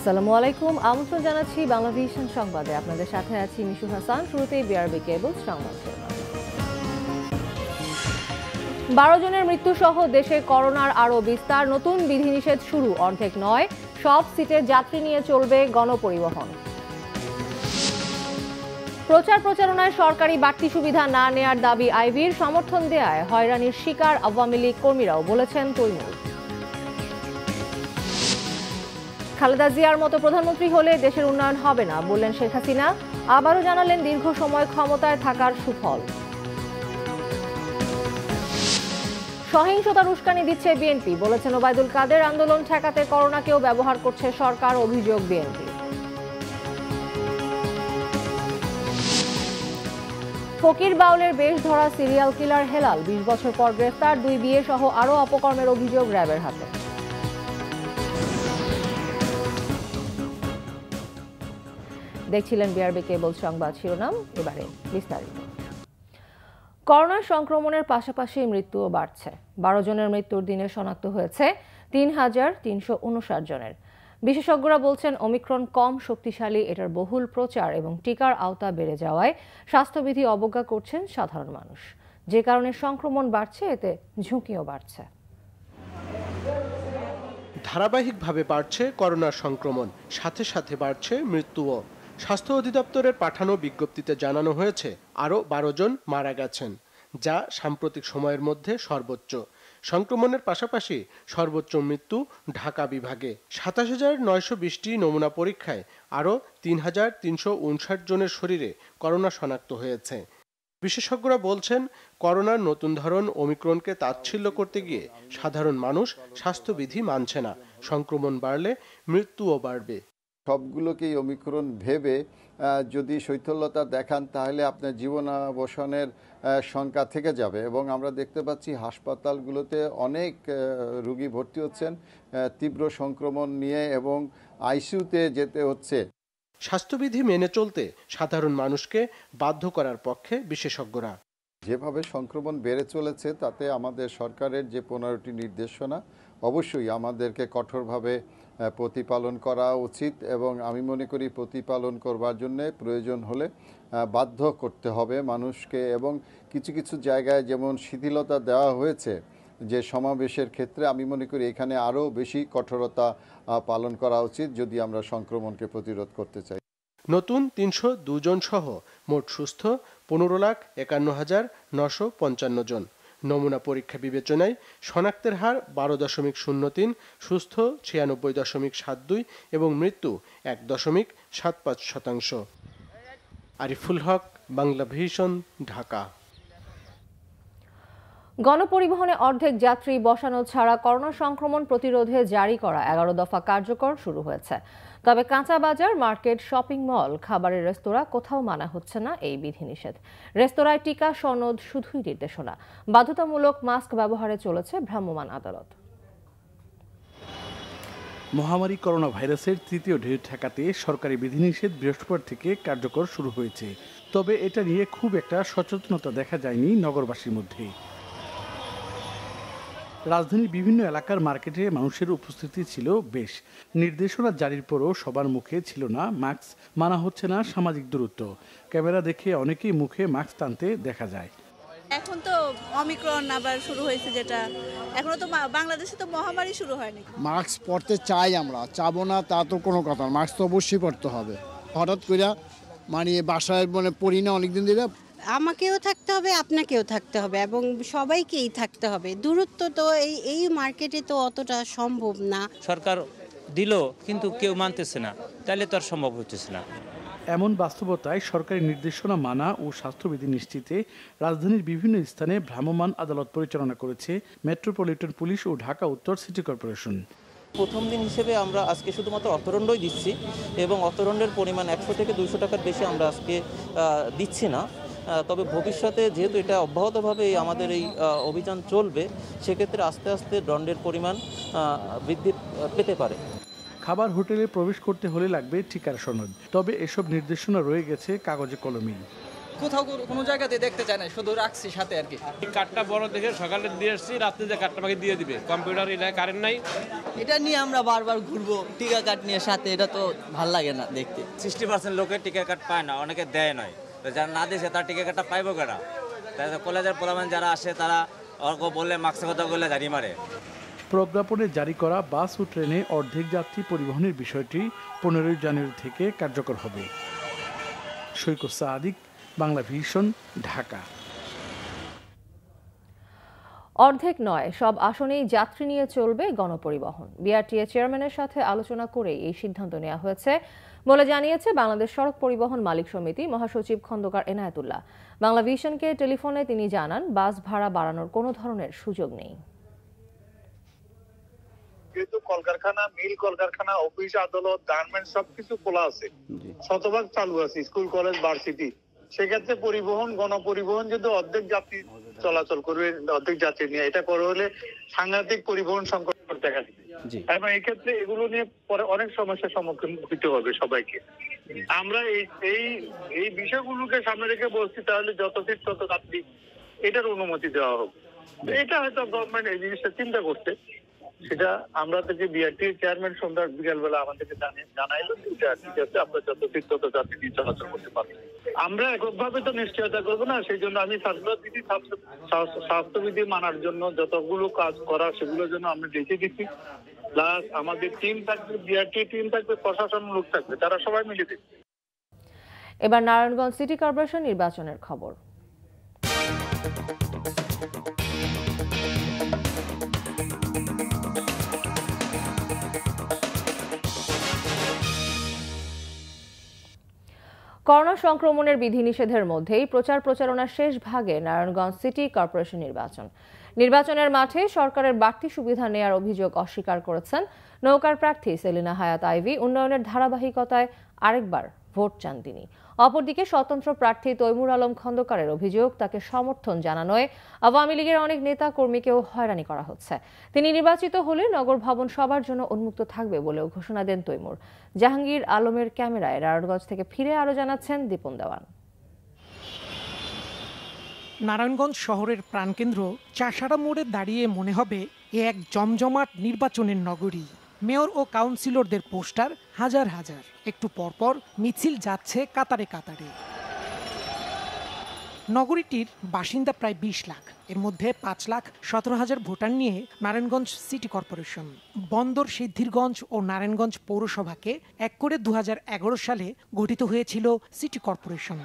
আসসালামু আলাইকুম, আমন্ত্রণ জানাচ্ছি বাংলা ভিশন সংবাদে। আপনাদের সাথে আছি মিশু হাসান। শুরুতেই বিআরবি কেবল সংবাদ শিরোনাম। 12 জনের মৃত্যু সহ দেশে করোনার আরও বিস্তার, নতুন বিধিনিষেধ শুরু, অর্ধেক নয় সব সিটে যাত্রী নিয়ে চলবে গণপরিবহন। প্রচারণায় সরকারি বাড়তি সুবিধা না নেয়ার দাবি আইবির, সমর্থন দেয়ায় হয়রানির শিকার আওয়ামী লীগ কর্মীরাও, বলেছেন তৈমুর। খালেদা জিয়ার মতো প্রধানমন্ত্রী হলে দেশের উন্নয়ন হবে না, বললেন শেখ হাসিনা। আবারও জানালেন দীর্ঘ সময় ক্ষমতায় থাকার সুফল। সহিংসতার উস্কানি দিচ্ছে বিএনপি, বলেছেন ওবায়দুল কাদের। আন্দোলন ঠেকাতে করোনাকেও ব্যবহার করছে সরকার, অভিযোগ বিএনপি। ফকির বাউলের বেশ ধরা সিরিয়াল কিলার হেলাল 20 বছর পর গ্রেফতার, 2 বিয়ে সহ আরও অপকর্মের অভিযোগ র্যাবের হাতে। দেখছিলেন বিআরবি কেবল সংবাদ শিরোনাম, এবারে বিস্তারিত। করোনা সংক্রমণের পাশাপাশি মৃত্যুও বাড়ছে। 12 জনের মৃত্যুর দিনে শনাক্ত হয়েছে 3,359 জনের। বিশেষজ্ঞরা বলছেন ওমিক্রন কম শক্তিশালী, এটার বহুল প্রচার এবং টিকার আওতা বেড়ে যাওয়ায় স্বাস্থ্যবিধি অবজ্ঞা করছেন সাধারণ মানুষ, যে কারণে সংক্রমণ বাড়ছে, এতে ঝুঁকিও বাড়ছে। ধারাবাহিকভাবে বাড়ছে করোনার সংক্রমণ, সাথে সাথে বাড়ছে মৃত্যুও। স্বাস্থ্য অধিদপ্তরের পাঠানো বিজ্ঞপ্তিতে জানানো হয়েছে আরও 12 জন মারা গেছেন, যা সাম্প্রতিক সময়ের মধ্যে সর্বোচ্চ। সংক্রমণের পাশাপাশি সর্বোচ্চ মৃত্যু ঢাকা বিভাগে। 27,920টি নমুনা পরীক্ষায় আরও 3,359 জনের শরীরে করোনা শনাক্ত হয়েছে। বিশেষজ্ঞরা বলছেন করোনার নতুন ধরন ওমিক্রনকে তাচ্ছিল্য করতে গিয়ে সাধারণ মানুষ স্বাস্থ্যবিধি মানছে না। সংক্রমণ বাড়লে মৃত্যুও বাড়বে। সবগুলোকেই ওমিক্রন ভেবে যদি শৈথল্যতা দেখান, তাহলে আপনার জীবনাবসানের শঙ্কা থেকে যাবে। এবং আমরা দেখতে পাচ্ছি হাসপাতালগুলোতে অনেক রোগী ভর্তি হচ্ছেন তীব্র সংক্রমণ নিয়ে এবং আইসিইউতে যেতে হচ্ছে। স্বাস্থ্যবিধি মেনে চলতে সাধারণ মানুষকে বাধ্য করার পক্ষে বিশেষজ্ঞরা। যেভাবে সংক্রমণ বেড়ে চলেছে, তাতে আমাদের সরকারের যে 15টি নির্দেশনা অবশ্যই আমাদেরকে কঠোরভাবে প্রতিপালন করা উচিত এবং আমি মনে করি প্রতিপালন করবার জন্য প্রয়োজন হলে বাধ্য করতে হবে মানুষকে। এবং কিছু কিছু জায়গায় যেমন শিথিলতা দেওয়া হয়েছে যে সমাবেশের ক্ষেত্রে, আমি মনে করি এখানে আরও বেশি কঠোরতা পালন করা উচিত যদি আমরা সংক্রমণকে প্রতিরোধ করতে চাই। নতুন 302 জন সহ মোট সুস্থ 15,51,955 জন। নমুনা পরীক্ষা বিবেচনায় শনাক্তের হার 12.03, সুস্থ 96.72 এবং মৃত্যু 1.75%। আরিফুল হক, বাংলা ভিশন, ঢাকা। গণপরিবহনে অর্ধেক যাত্রী বসানো ছাড়া করোনা সংক্রমণ প্রতিরোধে জারি করা 11 দফা কার্যকর শুরু হয়েছে। তবে কাঁচা বাজার, মার্কেট, শপিং মল, খাবারের রেস্তোরাঁ কোথাও মানা হচ্ছে না এই বিধিনিষেধ। রেস্তোরাঁয় টিকা সনদ শুধুই নির্দেশনা, বাধ্যতামূলক মাস্ক ব্যবহারে চলেছে ভ্রাম্যমাণ আদালত। মহামারী করোনা ভাইরাসের তৃতীয় ঢেউ ঠেকাতে সরকারি বিধিনিষেধ বৃহস্পতিবার থেকে কার্যকর শুরু হয়েছে। তবে এটা নিয়ে খুব একটা সচেতনতা দেখা যায়নি নগরবাসীর মধ্যে। রাজধানীর বিভিন্ন এলাকার মার্কেটে মানুষের উপস্থিতি ছিল বেশ। নির্দেশনা জারির পরও সবার মুখে ছিল না মাস্ক, মানা হচ্ছে না সামাজিক দূরত্ব। ক্যামেরা দেখে অনেকেই মুখে মাস্ক টানতে দেখা যায়। এখন তো ওমিক্রন আবার শুরু হয়েছে, যেটা এখনো তো বাংলাদেশে তো মহামারী শুরু হয়নি। মাস্ক পরতে চাই, আমরা চাবো না তা তো কোনো কথা, মাস্ক তো অবশ্যই পরতে হবে। হঠাৎ করে বাসায় পড়ি না অনেকদিন ধরে। আমাকেও থাকতে হবে, আপনাকেও থাকতে হবে এবং সবাইকেই থাকতে হবে। দূরত্ব তো এই মার্কেটে তো অতটা সম্ভব না। সরকার দিল কিন্তু কেউ মানতেছে না, তাহলে তো আর সম্ভব হচ্ছে না। এমন বাস্তবতায় সরকারি নির্দেশনা মানা ও স্বাস্থ্যবিধি নিশ্চিতে রাজধানীর বিভিন্ন স্থানে ভ্রাম্যমাণ আদালত পরিচালনা করেছে মেট্রোপলিটন পুলিশ ও ঢাকা উত্তর সিটি কর্পোরেশন। প্রথম দিন হিসেবে আমরা আজকে শুধুমাত্র অর্থদণ্ডই দিচ্ছি এবং অর্থদণ্ডের পরিমাণ 100 থেকে 200 টাকার বেশি আমরা আজকে দিচ্ছি না। তবে ভবিষ্যতে যেহেতু এটা অব্যাহতভাবে আমাদের এই অভিযান চলবে, সেক্ষেত্রে আস্তে আস্তে দণ্ডের পরিমাণ বৃদ্ধি পেতে পারে। খাবার হোটেলে প্রবেশ করতে হলে লাগবে টিকার সনদ, তবে এসব নির্দেশনা রয়ে গেছে কাগজে কলমেই। কোথাও কোনো জায়গাতে দেখতে চাই না, শুধু রাখছি সাথে আর কি। কার্ডটা বড় দেখে সকালে দিয়ে এসেছি, রাত্রে যে কার্ডটা আমাকে দিয়ে দিবে, কম্পিউটার এলাকায় কারেন্ট নাই। এটা নিয়ে আমরা বারবার ঘুরবো টিকা কার্ড নিয়ে সাথে, এটা তো ভাল লাগে না দেখতে। 60% লোকের টিকা কার্ড পায় না, অনেকে দেয় নয়, তো যারা না দিয়েছে তার টিকা কার্ডটা পাইবো কেনা? তাই কলেজের প্রধান যারা আসে তারা অর্ক বললে মাস্কের কথা বললে জারি মারে। প্রজ্ঞাপনে জারি করা বাস ও ট্রেনে অর্ধেক যাত্রী পরিবহনের বিষয়টি 15 জানুয়ারি থেকে কার্যকর হবে। সৈকত সাদিক, বাংলা ভিশন, ঢাকা। অর্ধেক নয়, সব আসনেই যাত্রী নিয়ে চলবে গণপরিবহন। বিআরটিএ চেয়ারম্যানের সাথে আলোচনা করে এই সিদ্ধান্ত নেওয়া হয়েছে বলে জানিয়েছে বাংলাদেশ সড়ক পরিবহন মালিক সমিতি মহাসচিব খন্দকার এনায়েতুল্লাহ। বাংলা ভিশনকে টেলিফোনে তিনি জানান, বাস ভাড়া বাড়ানোর কোনো ধরনের সুযোগ নেই। যেহেতু কলকারখানা, মিল কলকারখানা, অফিস আদালত, গার্মেন্টস সবকিছু খোলা আছে, শতভাগ চালু আছে, স্কুল কলেজ ভার্সিটি, সেক্ষেত্রে পরিবহন গণপরিবহন যদি অর্ধেক যাত্রী চলাচল করবে, অর্ধেক যাত্রী নিয়ে, এটা করে হলে সাংঘাতিক পরিবহন সংকট দেখা দিবে। এবং এক্ষেত্রে এগুলো নিয়ে পরে অনেক সমস্যার সম্মুখীন হতে হবে সবাইকে। আমরা এই বিষয়গুলোকে সামনে রেখে বলছি, তাহলে যত ফিট তত যাত্রী, এটার অনুমতি দেওয়া হবে। এটা হয়তো গভর্নমেন্ট এই জিনিসটা চিন্তা করছে, সেটা আমরা থেকে বিআরটি চেয়ারম্যান সন্ধ্যা বিকালবেলা আমাদেরকে জানাইলো, ঠিক আছে, আমরা যত ফিট তত যাত্রী নিয়ে চলাচল করতে পারবো। আমরা এককভাবে তো নিশ্চয়তা করবো না, সেই জন্য আমি স্বাস্থ্যবিধি মানার জন্য যতগুলো কাজ করা সেগুলোর জন্য আমরা দেখে দিচ্ছি। প্লাস আমাদের টিম থাকবে, বিআরটি টিম থাকবে, প্রশাসন লোক থাকবে, তারা সবাই মিলে দেখবে। এবার নারায়ণগঞ্জ সিটি কর্পোরেশন নির্বাচনের খবর। করোনা সংক্রমণের বিধিনিষেধের মধ্যেই প্রচারণার শেষ ভাগে নারায়ণগঞ্জ সিটি কর্পোরেশন নির্বাচনের মাঠে সরকারের বাড়তি সুবিধা নেয়ার অভিযোগ অস্বীকার করেছেন নৌকার প্রার্থী সেলিনা হায়াত আইভী। উন্নয়নের ধারাবাহিকতায় আরেকবার ভোট চান তিনি। অপরদিকে স্বতন্ত্র প্রার্থী তৈমুর আলম খন্দকারের অভিযোগ, তাকে সমর্থন জানানোয় আওয়ামী লীগের অনেক নেতা কর্মীকেও হয়রানি করা হচ্ছে। তিনি নির্বাচিত হলে নগর ভবন সবার জন্য উন্মুক্ত থাকবে বলেও ঘোষণা দেন তৈমুর। জাহাঙ্গীর আলমের ক্যামেরায় নারায়ণগঞ্জ থেকে ফিরে আরো জানাচ্ছেন দীপন দেওয়ান। নারায়ণগঞ্জ শহরের প্রাণকেন্দ্র চাষাড়া মোড়ে দাঁড়িয়ে মনে হবে এ এক জমজমাট নির্বাচনের নগরী। মেয়র ও কাউন্সিলরদের পোস্টার হাজার হাজার, একটু পরপর মিছিল যাচ্ছে কাতারে কাতারে। নগরীটির বাসিন্দা প্রায় 20 লাখ, এর মধ্যে 5,17,000 ভোটার নিয়ে নারায়ণগঞ্জ সিটি কর্পোরেশন। বন্দর, সিদ্ধিরগঞ্জ ও নারায়ণগঞ্জ পৌরসভাকে এক করে 2011 সালে গঠিত হয়েছিল সিটি কর্পোরেশন।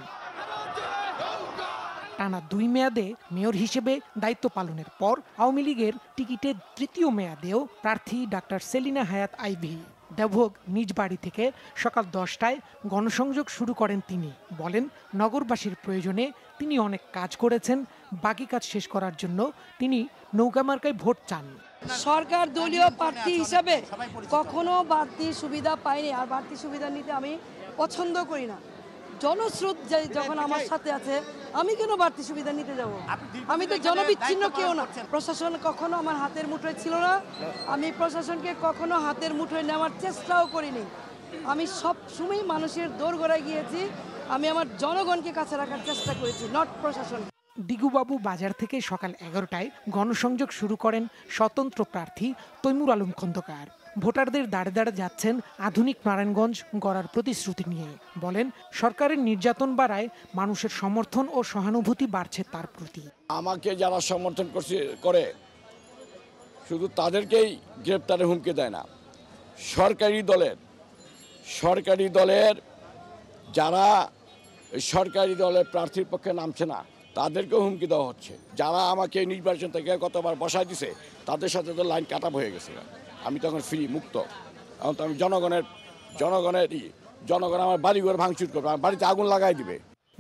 টানা 2 মেয়াদে মেয়র হিসেবে দায়িত্ব পালনের পর আওয়ামী লীগের টিকিটে তৃতীয় মেয়াদেও প্রার্থী ডাক্তার সেলিনা হায়াত আইভী। দেবভোগ নিজ বাড়ি থেকে সকাল 10টায় গণসংযোগ শুরু করেন তিনি। বলেন, নগরবাসীর প্রয়োজনে তিনি অনেক কাজ করেছেন, বাকি কাজ শেষ করার জন্য তিনি নৌকা মার্কায় ভোট চান। সরকার দলীয় প্রার্থী হিসাবে কখনো বাড়তি সুবিধা পাইনি, আর বাড়তি সুবিধা নিতে আমি পছন্দ করি না। জনস্রোত যখন আমার সাথে আছে, আমি কেন বাড়তি সুবিধা নিতে যাব? আমি তো জনবিচ্ছিন্ন কেউ না। প্রশাসন কখনো আমার হাতের মুঠোয় ছিল না, আমি প্রশাসনকে কখনো হাতের মুঠোয় নেওয়ার চেষ্টাও করিনি। আমি সব সময় মানুষের দোরগোড়ায় গিয়েছি, আমি আমার জনগণকে কাছে রাখার চেষ্টা করেছি, নট প্রশাসন। দিগুবাবু বাজার থেকে সকাল 11টায় গণসংযোগ শুরু করেন স্বতন্ত্র প্রার্থী তৈমুর আলম খন্দকার। ভোটারদের দাঁড়ে দাঁড়ে যাচ্ছেন আধুনিক নারায়ণগঞ্জ গড়ার প্রতিশ্রুতি নিয়ে। বলেন, সরকারের নির্যাতন বাড়ায় মানুষের সমর্থন ও সহানুভূতি বাড়ছে তার প্রতি। আমাকে যারা সমর্থন করে শুধু তাদেরকেই গ্রেপ্তারের হুমকি দেয় না, সরকারি দলের যারা সরকারি দলের প্রার্থীর পক্ষে নামছে না তাদেরকেও হুমকি দেওয়া হচ্ছে। যারা আমাকে নির্বাচন থেকে গতবার বসায় দিছে তাদের সাথে তো লাইন কাটা হয়ে গেছে। আমি তখন ফ্রি মুক্ত, এখন তো আমি জনগণ আমার বাড়িঘর ভাঙচুর করবে, আমার বাড়িতে আগুন লাগাই দিবে।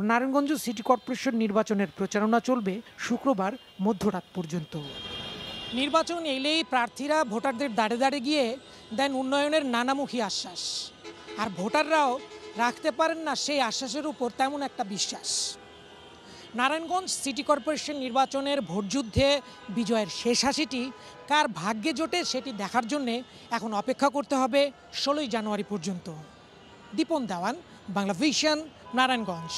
নারায়ণগঞ্জ সিটি কর্পোরেশন নির্বাচনের প্রচারণা চলবে শুক্রবার মধ্যরাত পর্যন্ত। নির্বাচন এলেই প্রার্থীরা ভোটারদের দাঁড়ে দাঁড়ে গিয়ে দেন উন্নয়নের নানামুখী আশ্বাস, আর ভোটাররাও রাখতে পারেন না সেই আশ্বাসের উপর তেমন একটা বিশ্বাস। নারায়ণগঞ্জ সিটি কর্পোরেশন নির্বাচনের ভোটযুদ্ধে বিজয়ের শেষ হাসিটি কার ভাগ্যে জোটে সেটি দেখার জন্য এখন অপেক্ষা করতে হবে 16 জানুয়ারি পর্যন্ত। দীপন দেওয়ান, বাংলা ভিশন, নারায়ণগঞ্জ।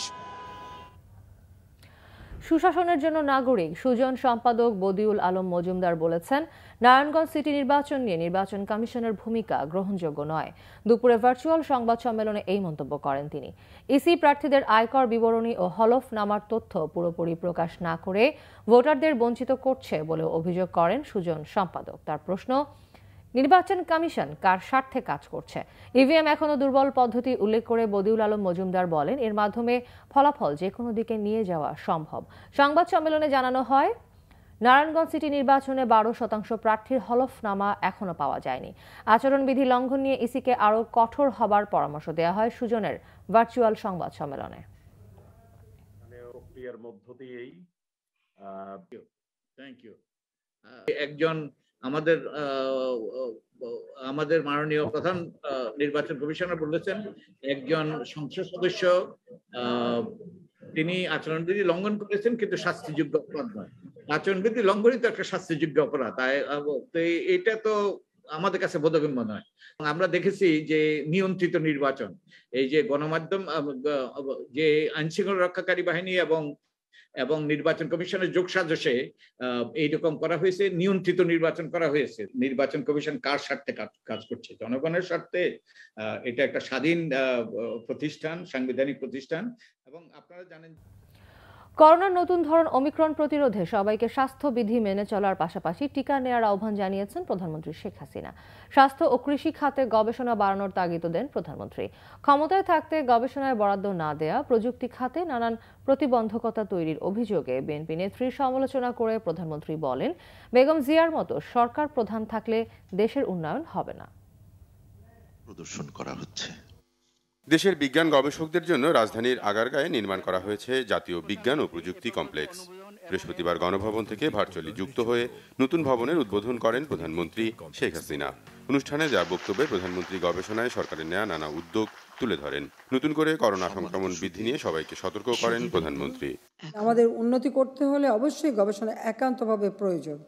সুশাসনের জন্য নাগরিক সুজন সম্পাদক বদিউল আলম মজুমদার বলেছেন, নারায়ণগঞ্জ সিটি নির্বাচন নিয়ে নির্বাচন কমিশনের ভূমিকা গ্রহণযোগ্য নয়। দুপুরে ভার্চুয়াল সংবাদ সম্মেলনে এই মন্তব্য করেন তিনি। ইসি প্রার্থীদের আয়কর বিবরণী ও হলফনামার তথ্য পুরোপুরি প্রকাশ না করে ভোটারদের বঞ্চিত করছে বলে অভিযোগ করেন সুজন সম্পাদক। তার প্রশ্ন, নির্বাচন কমিশন কার স্বার্থে কাজ করছে? ইভিএম এখনো দুর্বল পদ্ধতি উল্লেখ করে বদিউল আলম মজুমদার বলেন, এর মাধ্যমে ফলাফল যে কোনো দিকে নিয়ে যাওয়া সম্ভব। সংবাদ সম্মেলনে জানানো হয়, নারায়ণগঞ্জ সিটি নির্বাচনে 12% প্রার্থীর হলফনামা এখনো পাওয়া যায়নি। আচরণবিধি লঙ্ঘন নিয়ে ইসিকে আরও কঠোর হবার পরামর্শ দেওয়া হয় সুজনের ভার্চুয়াল সংবাদ সম্মেলনে। একজন আমাদের মাননীয় প্রধান নির্বাচন কমিশনার বলেছেন, একজন সংসদ সদস্য তিনি আচরণবিধি লঙ্ঘন করেছেন, কিন্তু শাস্তিযোগ্য অপরাধ নয়। আচরণবিধি লঙ্ঘনই তো একটা শাস্তিযোগ্য অপরাধ। তো এটা তো আমাদের কাছে বোধগম্য নয়। আমরা দেখেছি যে নিয়ন্ত্রিত নির্বাচন, এই যে গণমাধ্যম, যে আইনশৃঙ্খলা রক্ষাকারী বাহিনী এবং নির্বাচন কমিশনের যোগসাজশে এইরকম করা হয়েছে, নিয়ন্ত্রিত নির্বাচন করা হয়েছে। নির্বাচন কমিশন কার স্বার্থে কাজ করছে? জনগণের স্বার্থে। এটা একটা স্বাধীন প্রতিষ্ঠান, সাংবিধানিক প্রতিষ্ঠান। এবং আপনারা জানেন, করোনার নতুন ধরন ওমিক্রন প্রতিরোধে সবাইকে স্বাস্থ্যবিধি মেনে চলার পাশাপাশি টিকা নেওয়ার আহ্বান জানিয়েছেন প্রধানমন্ত্রী শেখ হাসিনা। স্বাস্থ্য ও কৃষি খাতে গবেষণা বাড়ানোর তাগিদ দেন প্রধানমন্ত্রী। ক্ষমতায় থাকতে গবেষণায় বরাদ্দ না দেয়া, প্রযুক্তি খাতে নানান প্রতিবন্ধকতা তৈরির অভিযোগে বিএনপি নেত্রীর সমালোচনা করে প্রধানমন্ত্রী বলেন, বেগম জিয়ার মতো সরকার প্রধান থাকলে দেশের উন্নয়ন হবে না। প্রদর্শন করা হচ্ছে। দেশের বিজ্ঞান গবেষকদের জন্য রাজধানীর আগারগাঁয়ে নির্মাণ করা হয়েছে জাতীয় বিজ্ঞান ও প্রযুক্তি কমপ্লেক্স। বৃহস্পতিবার গণভবন থেকে ভার্চুয়ালি যুক্ত হয়ে নতুন ভবনের উদ্বোধন করেন প্রধানমন্ত্রী শেখ হাসিনা। অনুষ্ঠানে যার বক্তব্যে প্রধানমন্ত্রী গবেষণায় সরকারের নেয়া নানা উদ্যোগ তুলে ধরেন। নতুন করে করোনা সংক্রমণ বৃদ্ধি নিয়ে সবাইকে সতর্ক করেন প্রধানমন্ত্রী। আমাদের উন্নতি করতে হলে অবশ্যই গবেষণা একান্তভাবে প্রয়োজন।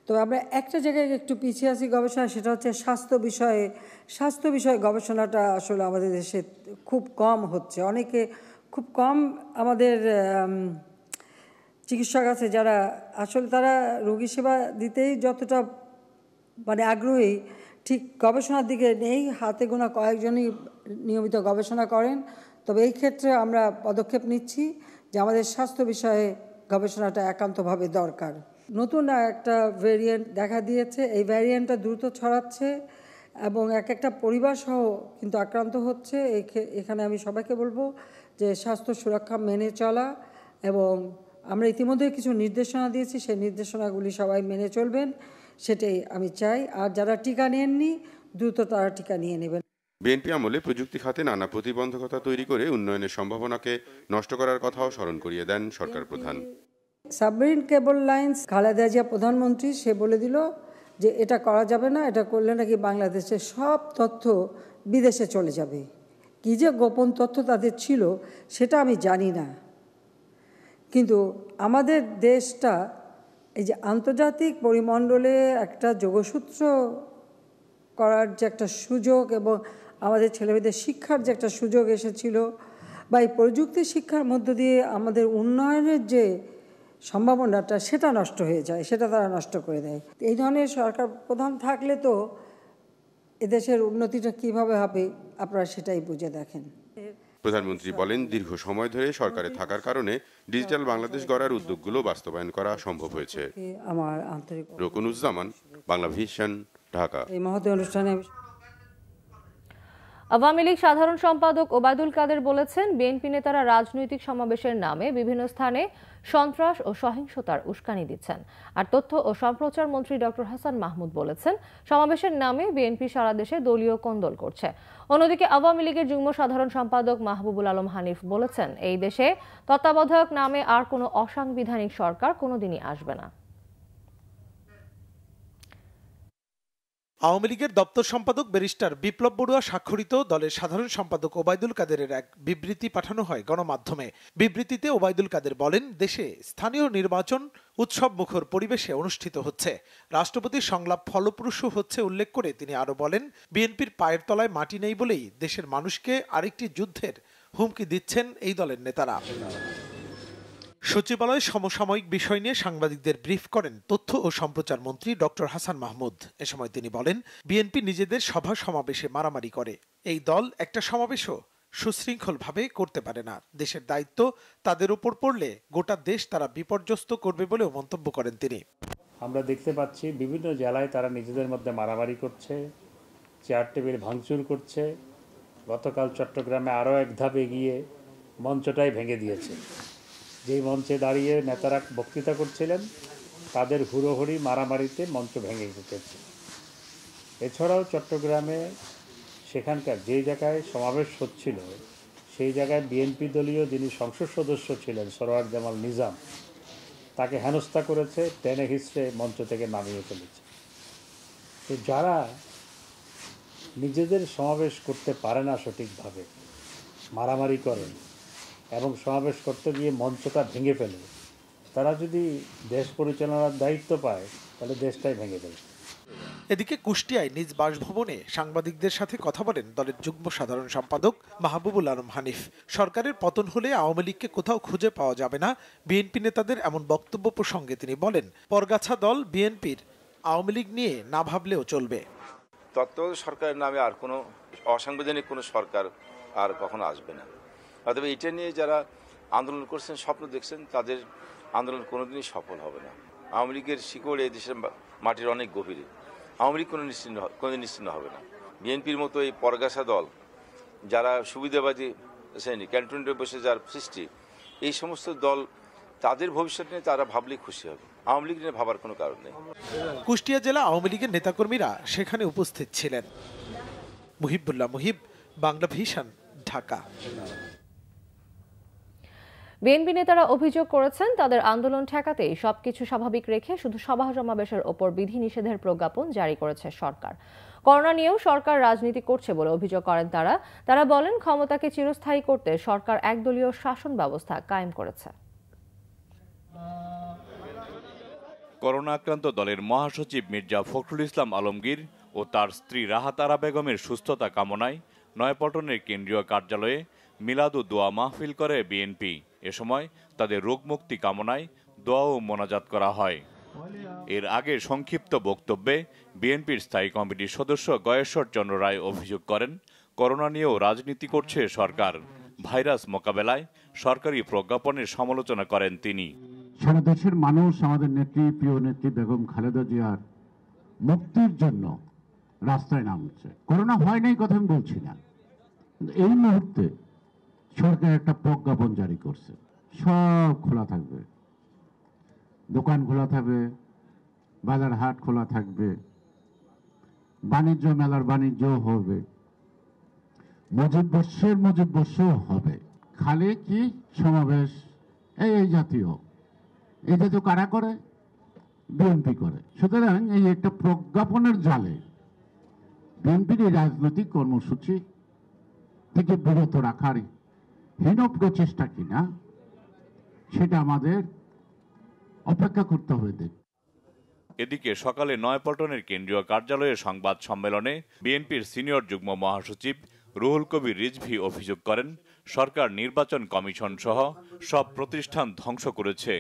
তো আমরা একটা জায়গায় একটু পিছিয়ে আছি গবেষণা, সেটা হচ্ছে স্বাস্থ্য বিষয়ে গবেষণাটা আসলে আমাদের দেশে খুব কম হচ্ছে। অনেকে খুব কম আমাদের চিকিৎসক আছে যারা আসলে তারা রোগী সেবা দিতেই যতটা আগ্রহী, ঠিক গবেষণার দিকে নেই। হাতে গোনা কয়েকজনই নিয়মিত গবেষণা করেন। তবে এই ক্ষেত্রে আমরা পদক্ষেপ নিচ্ছি যে আমাদের স্বাস্থ্য বিষয়ে গবেষণাটা একান্তভাবে দরকার। নতুন একটা ভ্যারিয়েন্ট দেখা দিয়েছে, এই ভ্যারিয়েন্টটা দ্রুত ছড়াচ্ছে এবং একটা পরিবার সহ কিন্তু আক্রান্ত হচ্ছে। এখানে আমি সবাইকে বলবো যে স্বাস্থ্য সুরক্ষা মেনে চলা, এবং আমরা ইতিমধ্যে কিছু নির্দেশনা দিয়েছি, সেই নির্দেশনাগুলি সবাই মেনে চলবেন, সেটাই আমি চাই। আর যারা টিকা নেননি দ্রুত তারা টিকা নিয়ে নেবেন। বিএনপি আমলে প্রযুক্তি খাতে নানা প্রতিবন্ধকতা তৈরি করে উন্নয়নের সম্ভাবনাকে নষ্ট করার কথাও স্মরণ করিয়ে দেন সরকার প্রধান। Submarine cable lines, Khaleda Zia প্রধানমন্ত্রী, সে বলে দিল যে এটা করা যাবে না, এটা করলে নাকি বাংলাদেশের সব তথ্য বিদেশে চলে যাবে। কী যে গোপন তথ্য তাদের ছিল সেটা আমি জানি না, কিন্তু আমাদের দেশটা এই যে আন্তর্জাতিক পরিমণ্ডলে একটা যোগসূত্র করার যে একটা সুযোগ এবং আমাদের ছেলেমেয়েদের শিক্ষার যে একটা সুযোগ এসেছিল, বা এই প্রযুক্তি শিক্ষার মধ্য দিয়ে আমাদের উন্নয়নের যে সম্ভাবনাটা সেটা নষ্ট হয়ে যায়, সেটা তারা নষ্ট করে দেয়। এই ধরনের সরকার প্রধান থাকলে তো এদেশের উন্নতিটা কিভাবে হবে আপনারা সেটাই বুঝে দেখেন। প্রধানমন্ত্রী বলেন, দীর্ঘ সময় ধরে সরকারে থাকার কারণে ডিজিটাল বাংলাদেশ গড়ার উদ্যোগগুলো বাস্তবায়ন করা সম্ভব হয়েছে। আমার আন্তরিক রকুনুজ্জামান, বাংলা ভিশন, ঢাকা। এই মহৎ অনুষ্ঠানে আওয়ামী লীগ সাধারণ সম্পাদক ওবায়দুল কাদের বলেছেন, বিএনপি নেতারা রাজনৈতিক সমাবেশের নামে বিভিন্ন স্থানে সন্ত্রাস ও সহিংসতার উস্কানি দিচ্ছেন। আর তথ্য ও সম্প্রচার মন্ত্রী ডক্টর হাসান মাহমুদ বলেছেন, সমাবেশের নামে বিএনপি সারা দেশে দলীয় কোন্দল করছে। অন্যদিকে আওয়ামী লীগের যুগ্ম সাধারণ সম্পাদক মাহবুবুল আলম হানিফ বলেছেন, এই দেশে তত্ত্বাবধায়ক নামে আর কোনো অসাংবিধানিক সরকার কোনোদিনই আসবে না। আওয়ামী লীগের দপ্তর সম্পাদক ব্যারিস্টার বিপ্লব বড়ুয়া স্বাক্ষরিত দলের সাধারণ সম্পাদক ওবায়দুল কাদেরের এক বিবৃতি পাঠানো হয় গণমাধ্যমে। বিবৃতিতে ওবায়দুল কাদের বলেন, দেশে স্থানীয় নির্বাচন উৎসব মুখর পরিবেশে অনুষ্ঠিত হচ্ছে, রাষ্ট্রপতির সংলাপ ফলপ্রসূ হচ্ছে উল্লেখ করে তিনি আরো বলেন, বিএনপির পায়ের তলায় মাটি নেই বলেই দেশের মানুষকে আরেকটি যুদ্ধের হুমকি দিচ্ছেন এই দলের নেতারা। সচিবালয়ে সমসাময়িক বিষয় নিয়ে সাংবাদিকদের ব্রিফ করেন তথ্য ও সম্প্রচার মন্ত্রী ডক্টর হাসান মাহমুদ। এ সময় তিনি বলেন, বিএনপি নিজেদের সভা সমাবেশে মারামারি করে। এই দল একটা সমাবেশও সুশৃঙ্খলভাবে করতে পারে না। দেশের দায়িত্ব তাদের উপর পড়লে গোটা দেশ তারা বিপর্যস্ত করবে বলেও মন্তব্য করেন তিনি। আমরা দেখতে পাচ্ছি বিভিন্ন জেলায় তারা নিজেদের মধ্যে মারামারি করছে, চেয়ার টেবিল ভাঙচুর করছে। গতকাল চট্টগ্রামে আরও এক ধাপ এগিয়ে মঞ্চটাই ভেঙে দিয়েছে। যেই মঞ্চে দাঁড়িয়ে নেতারা বক্তৃতা করছিলেন তাদের হুড়োহুড়ি মারামারিতে মঞ্চ ভেঙে দিতেছে। এছাড়াও চট্টগ্রামে সেখানকার যেই জায়গায় সমাবেশ হচ্ছিল সেই জায়গায় বিএনপি দলীয় যিনি সংসদ সদস্য ছিলেন সরোয়ার জামাল নিজাম, তাকে হেনস্থা করেছে, টেনে হিসড়ে মঞ্চ থেকে নামিয়ে ফেলেছে। তো যারা নিজেদের সমাবেশ করতে পারে না সঠিকভাবে, মারামারি করেন এবং সমাবেশ করতে গিয়ে মঞ্চটা ভেঙে ফেলে, তারা যদি দেশ পরিচালনার দায়িত্ব পায় তাহলে দেশটাই ভেঙে দেবে। এদিকে কুষ্টিয়ায় নিজ বাসভবনে সাংবাদিকদের সাথে কথা বলেন দলের যুগ্ম সাধারণ সম্পাদক মাহবুবুল আলম হানিফ। সরকারের পতন হলে আওয়ামী লীগকে কোথাও খুঁজে পাওয়া যাবে না বিএনপি নেতাদের এমন বক্তব্য প্রসঙ্গে তিনি বলেন, পরগাছা দল বিএনপির আওয়ামী লীগ নিয়ে না ভাবলেও চলবে। তত্ত্বাবধায়ক সরকারের নামে আর কোনো অসাংবিধানিক কোনো সরকার আর কখনো আসবে না। অথবা এটা নিয়ে যারা আন্দোলন করছেন, স্বপ্ন দেখছেন, তাদের আন্দোলন কোনোদিনই সফল হবে না। আওয়ামী লীগের শিকড় এই দেশের মাটির অনেক গভীরে। আওয়ামী লীগ কোনোদিন নিশ্চিন্ন হবে না। বিএনপির মতো এই পরগাছা দল, যারা সুবিধাবাদী শ্রেণী, ক্যান্টনমেন্টে বসে যার সৃষ্টি, এই সমস্ত দল তাদের ভবিষ্যৎ নিয়ে তারা ভাবলেই খুশি হবে। আওয়ামী লীগ নিয়ে ভাবার কোনো কারণ নেই। কুষ্টিয়া জেলা আওয়ামী লীগের নেতাকর্মীরা সেখানে উপস্থিত ছিলেন। মুহিবুল্লাহ মুহিব, বাংলা ভিশন, ঢাকা। বিএনপি নেতারা অভিযোগ করেছেন তাদের আন্দোলন ঠেকাতেই সবকিছু স্বাভাবিক রেখে শুধু সভা সমাবেশের ওপর বিধিনিষেধের প্রজ্ঞাপন জারি করেছে সরকার। করোনা নিয়েও সরকার রাজনীতি করছে বলে অভিযোগ করেন তারা বলেন, ক্ষমতাকে চিরস্থায়ী করতে সরকার একদলীয় শাসন ব্যবস্থা কায়েম করেছে। করোনা আক্রান্ত দলের মহাসচিব মির্জা ফখরুল ইসলাম আলমগীর ও তার স্ত্রী রাহাত আরা বেগমের সুস্থতা কামনায় নয়াপল্টনের কেন্দ্রীয় কার্যালয়ে মিলাদ ও দোয়া মাহফিল করে বিএনপি। এ সময় তাদের রোগমুক্তি কামনায় দোয়া ও মোনাজাত করা হয়। এর আগে সংক্ষিপ্ত বক্তব্যে বিএনপির স্থায়ী কমিটির সদস্য গয়েশ্বর চন্দ্র রায় অভিযোগ করেন, করোনা নিয়েও রাজনীতি করছে সরকার। ভাইরাস মোকাবেলায় সরকারি প্রজ্ঞাপনের সমালোচনা করেন তিনি। সারা দেশের মানুষ আমাদের নেত্রী, প্রিয় নেত্রী বেগম খালেদা জিয়ার মুক্তির জন্য রাস্তায় নামছে। করোনা হয় নাই কথা আমি বলছি না, এই মুহূর্তে সরকার একটা প্রজ্ঞাপন জারি করছে, সব খোলা থাকবে, দোকান খোলা থাকবে, বাজার হাট খোলা থাকবে, বাণিজ্য মেলার বাণিজ্য হবে, মুজিব বর্ষ হবে, খালি কি সমাবেশ এই জাতীয় কারা করে? বিএনপি করে। সুতরাং এই একটা প্রজ্ঞাপনের জালে বিএনপির এই রাজনৈতিক কর্মসূচি থেকে বিরত রাখার হীন প্রচেষ্টা কিনা সেটা আমাদের অপেক্ষা করতে হবে। এদিকে সকালে নয়াপল্টনের কেন্দ্রীয় কার্যালয়ে সংবাদ সম্মেলনে বিএনপির সিনিয়র যুগ্ম মহাসচিব রুহুল কবির রিজভী অভিযোগ করেন, সরকার নির্বাচন কমিশন সহ সব প্রতিষ্ঠান ধ্বংস করেছে।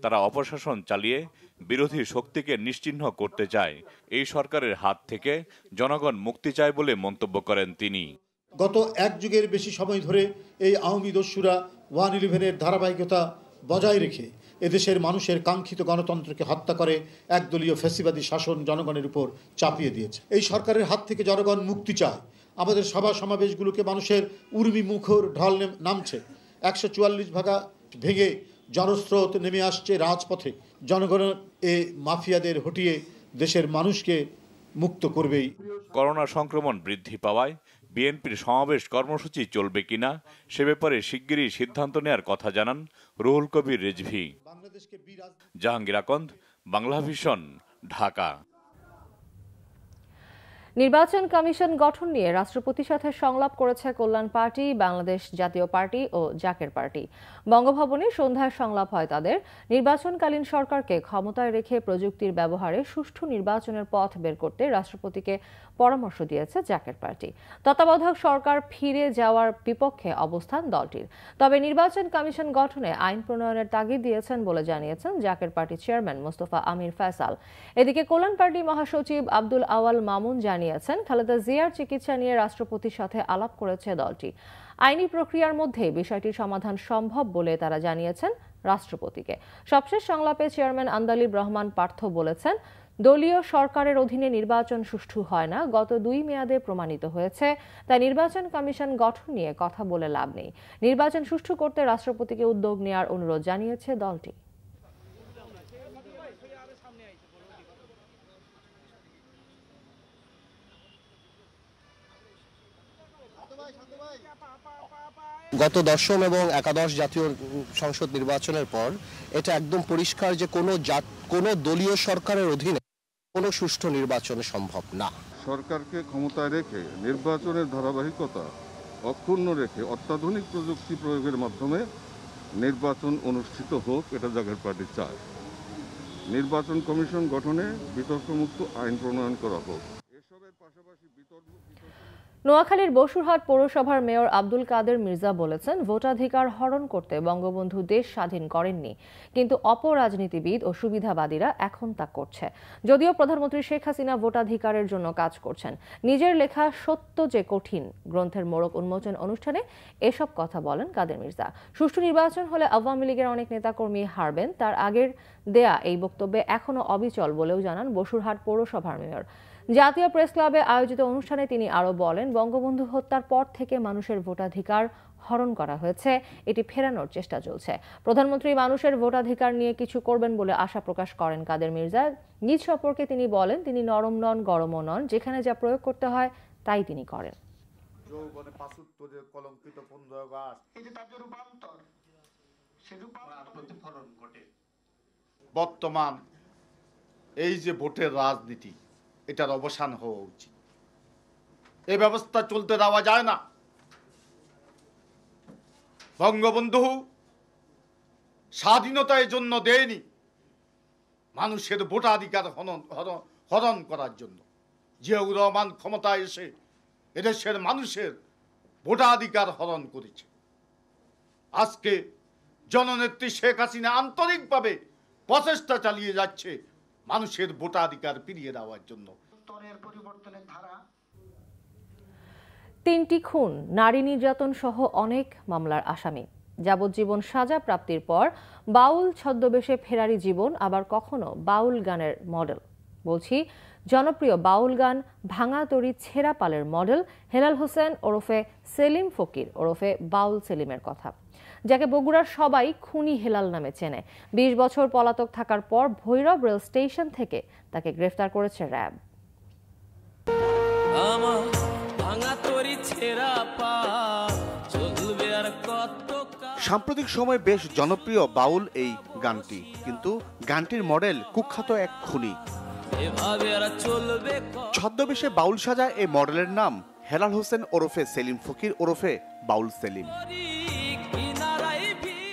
তারা অপশাসন চালিয়ে বিরোধী শক্তিকে নিশ্চিহ্ন করতে চায়। এই সরকারের হাত থেকে জনগণ মুক্তি চায় বলে মন্তব্য করেন তিনি। গত এক যুগের বেশি সময় ধরে এই আওয়ামী দস্যুরা 1/11-এর ধারাবাহিকতা বজায় রেখে এদেশের মানুষের কাঙ্ক্ষিত গণতন্ত্রকে হত্যা করে একদলীয় ফ্যাসিবাদী শাসন জনগণের উপর চাপিয়ে দিয়েছে। এই সরকারের হাত থেকে জনগণ মুক্তি চায়। আমাদের সভা সমাবেশগুলোকে মানুষের উর্মি মুখর ঢল নামছে। 144 ভাগা ভেঙে জনস্রোত নেমে আসছে রাজপথে। জনগণের এই মাফিয়াদের হটিয়ে দেশের মানুষকে মুক্ত করবেই। করোনা সংক্রমণ বৃদ্ধি পাওয়ায় বিএনপির সমাবেশ কর্মসূচি চলবে কিনা সে ব্যাপারে শিগগিরই সিদ্ধান্ত নেয়ার কথা জানান রুহুল কবির রিজভী। জাহাঙ্গীর আকন্দ, বাংলা ভিশন, ঢাকা। নির্বাচন কমিশন গঠন নিয়ে রাষ্ট্রপতির সাথে সংলাপ করেছে কল্যাণ পার্টি, বাংলাদেশ জাতীয় পার্টি ও জাকের পার্টি। বঙ্গভবনে সন্ধ্যায় সংলাপ হয় তাদের। নির্বাচনকালীন সরকারকে ক্ষমতায় রেখে প্রযুক্তির ব্যবহারে সুষ্ঠু নির্বাচনের পথ বের করতে রাষ্ট্রপতিকে পরামর্শ দিয়েছে জাকের পার্টি। তত্ত্বাবধায়ক সরকার ফিরে যাওয়ার বিপক্ষে অবস্থান দলটির। তবে নির্বাচন কমিশন গঠনে আইন প্রণয়নের তাগিদ দিয়েছেন বলে জানিয়েছেন জাকের পার্টি চেয়ারম্যান মোস্তফা আমির ফয়সাল। এদিকে কল্যাণ পার্টি মহাসচিব আব্দুল আওয়াল মামুন জানিয়েছেন, খালেদা জিয়ার চিকিৎসা নিয়ে রাষ্ট্রপতির সাথে আলাপ করেছে দলটি। আইনি প্রক্রিয়ার মধ্যে বিষয়টির সমাধান সম্ভব বলে তারা জানিয়েছেন রাষ্ট্রপতিকে। সবশেষ সংলাপে চেয়ারম্যান আন্দালিব রহমান পার্থ বলেছেন, দলীয় সরকারের অধীনে নির্বাচন সুষ্ঠু হয় না, গত 2 মেয়াদে প্রমাণিত হয়েছে। তাই নির্বাচন কমিশন গঠন নিয়ে কথা বলে লাভ নেই। নির্বাচন সুষ্ঠু করতে রাষ্ট্রপতিকে উদ্যোগ নেওয়ার অনুরোধ জানিয়েছে দলটি। গত 10ম এবং একাদশ জাতীয় সংসদ নির্বাচনের পর এটা একদম পরিষ্কার যে কোনো দলীয় সরকারের অধীনে কোনো সুষ্ঠু নির্বাচন সম্ভব না। সরকারকে ক্ষমতায় রেখে নির্বাচনের ধারাবাহিকতা অক্ষুণ্ণ রেখে অত্যাধুনিক প্রযুক্তি প্রয়োগের মাধ্যমে নির্বাচন অনুষ্ঠিত হোক, এটা জাকের পার্টি চায়। নির্বাচন কমিশন গঠনে বিতর্কমুক্ত আইন প্রণয়ন করা হোক। এসবের পাশাপাশি নোয়াখালীর বসুরহাট পৌরসভার মেয়র আব্দুল কাদের মির্জা বলেছেন, ভোটাধিকার হরণ করতে বঙ্গবন্ধু দেশ স্বাধীন করেননি, কিন্তু অপরাজনীতিবিদ ও সুবিধাবাদীরা এখন তা করছে। যদিও প্রধানমন্ত্রী শেখ হাসিনা ভোটাধিকারের জন্য কাজ করছেন। নিজের লেখা সত্য যে কঠিন গ্রন্থের মোড়ক উন্মোচন অনুষ্ঠানে এসব কথা বলেন কাদের মির্জা। সুষ্ঠু নির্বাচন হলে আওয়ামী লীগের অনেক নেতাকর্মী হারবেন। তার আগের দেয়া এই বক্তব্যে এখনো অবিচল বলেও জানান বসুরহাট পৌরসভার মেয়র। জাতীয় প্রেস ক্লাবে আয়োজিত অনুষ্ঠানে তিনি আরও বলেন, বঙ্গবন্ধু হত্যার পর থেকে মানুষের ভোটাধিকার হরণ করা হয়েছে, এটি ফেরানোর চেষ্টা চলছে। প্রধানমন্ত্রী মানুষের ভোটাধিকার নিয়ে কিছু করবেন বলে আশা প্রকাশ করেন কাদের মির্জা। নিজ সম্পর্কে তিনি বলেন, তিনি নরম নন, গরমও নন, যেখানে যা প্রয়োগ করতে হয় তাই তিনি করেন। বর্তমান এই যে ভোটের রাজনীতি, এটার অবসান হওয়া উচিত। এই ব্যবস্থা চলতে দেওয়া যায় না। বঙ্গবন্ধু স্বাধীনতার জন্য দেয়নি, মানুষের ভোটাধিকার হরণ করার জন্য। জিয়াউর রহমান ক্ষমতায় এসে এদেশের মানুষের ভোটাধিকার হরণ করেছে। আজকে জননেত্রী শেখ হাসিনা আন্তরিকভাবে প্রচেষ্টা চালিয়ে যাচ্ছে মানুষের ভোটাধিকার ফিরিয়ে দেওয়ার জন্য। 3টি খুন, নারী নির্যাতন সহ অনেক মামলার আসামি। যাবজ্জীবন সাজা প্রাপ্তির পর বাউল ছদ্মবেশে ফেরারি জীবন, আবার কখনো বাউল গানের মডেল। বলছি জনপ্রিয় বাউল গান ভাঙা তরি ছেঁড়া পালের মডেল হেলাল হোসেন ওরফে সেলিম ফকির ওরফে বাউল সেলিমের কথা, যাকে বগুড়ার সবাই খুনি হেলাল নামে চেনে। 20 বছর পলাতক থাকার পর ভৈরব রেল স্টেশন থেকে তাকে গ্রেফতার করেছে র্যাব। সাম্প্রতিক সময়ে বেশ জনপ্রিয় বাউল এই গানটি, কিন্তু গানটির মডেল কুখ্যাত এক খুনি। ছদ্মবেশে বাউল সাজা এই মডেলের নাম হেলাল হোসেন ওরফে সেলিম ফকির ওরফে বাউল সেলিম।